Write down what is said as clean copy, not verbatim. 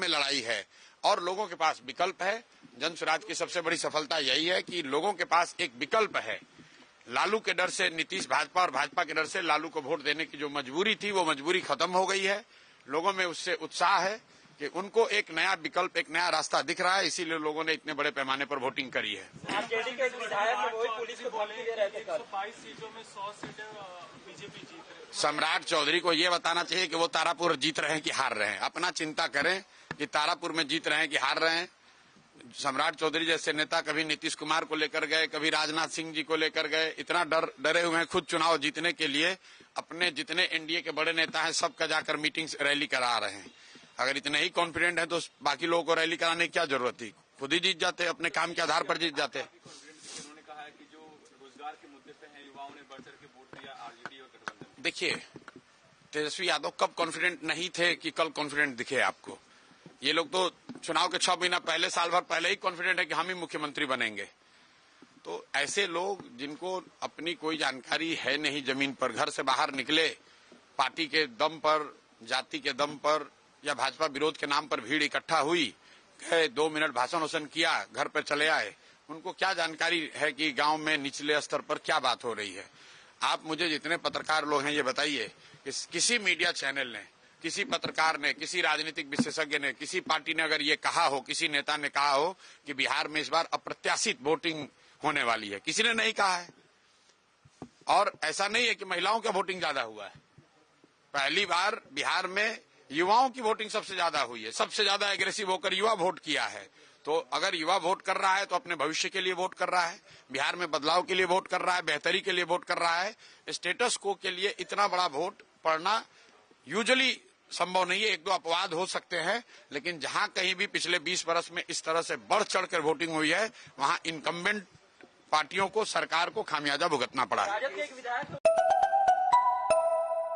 में लड़ाई है और लोगों के पास विकल्प है। जन स्वराज की सबसे बड़ी सफलता यही है कि लोगों के पास एक विकल्प है। लालू के डर से नीतीश भाजपा और भाजपा के डर से लालू को वोट देने की जो मजबूरी थी वो मजबूरी खत्म हो गई है। लोगों में उससे उत्साह है कि उनको एक नया विकल्प, एक नया रास्ता दिख रहा है, इसीलिए लोगों ने इतने बड़े पैमाने पर वोटिंग करी है। आरजेडी के विधायक पुलिस को धमकी दे रहे थे कल। 22 सीटों में 100 सीटें बीजेपी जीत रही। सम्राट चौधरी को ये बताना चाहिए कि वो तारापुर जीत रहे हैं कि हार रहे हैं। अपना चिंता करें कि तारापुर में जीत रहे हैं कि हार रहे हैं। सम्राट चौधरी जैसे नेता कभी नीतीश कुमार को लेकर गए, कभी राजनाथ सिंह जी को लेकर गए, इतना डरे हुए हैं खुद चुनाव जीतने के लिए। अपने जितने एनडीए के बड़े नेता हैं सबका जाकर मीटिंग रैली करा रहे हैं। अगर इतने ही कॉन्फिडेंट है तो बाकी लोगों को रैली कराने की क्या जरूरत थी? खुद ही जीत जाते, अपने काम के आधार पर जीत जाते। उन्होंने कहा है कि जो रोजगार के मुद्दे पे है युवाओं ने बढ़ चढ़ के वोट दिया आरजेडी और गठबंधन। देखिए, तेजस्वी यादव कब कॉन्फिडेंट नहीं थे कि कल कॉन्फिडेंट दिखे आपको? ये लोग तो चुनाव के 6 महीना पहले, साल भर पहले ही कॉन्फिडेंट है कि हम ही मुख्यमंत्री बनेंगे। तो ऐसे लोग जिनको अपनी कोई जानकारी है नहीं, जमीन पर घर से बाहर निकले, पार्टी के दम पर, जाति के दम पर या भाजपा विरोध के नाम पर भीड़ इकट्ठा हुई, गए 2 मिनट भाषण वाषण किया, घर पर चले आए। उनको क्या जानकारी है कि गांव में निचले स्तर पर क्या बात हो रही है? आप मुझे जितने पत्रकार लोग हैं ये बताइए, किसी मीडिया चैनल ने, किसी पत्रकार ने, किसी राजनीतिक विशेषज्ञ ने, किसी पार्टी ने अगर ये कहा हो, किसी नेता ने कहा हो कि बिहार में इस बार अप्रत्याशित वोटिंग होने वाली है? किसी ने नहीं कहा है। और ऐसा नहीं है कि महिलाओं का वोटिंग ज्यादा हुआ है। पहली बार बिहार में युवाओं की वोटिंग सबसे ज्यादा हुई है। सबसे ज्यादा एग्रेसिव होकर युवा वोट किया है। तो अगर युवा वोट कर रहा है तो अपने भविष्य के लिए वोट कर रहा है, बिहार में बदलाव के लिए वोट कर रहा है, बेहतरी के लिए वोट कर रहा है। स्टेटस को के लिए इतना बड़ा वोट पड़ना यूजुअली संभव नहीं है। 1-2 अपवाद हो सकते हैं, लेकिन जहां कहीं भी पिछले 20 वर्ष में इस तरह से बढ़ चढ़कर वोटिंग हुई है, वहां इनकम्बेंट पार्टियों को, सरकार को खामियाजा भुगतना पड़ा है।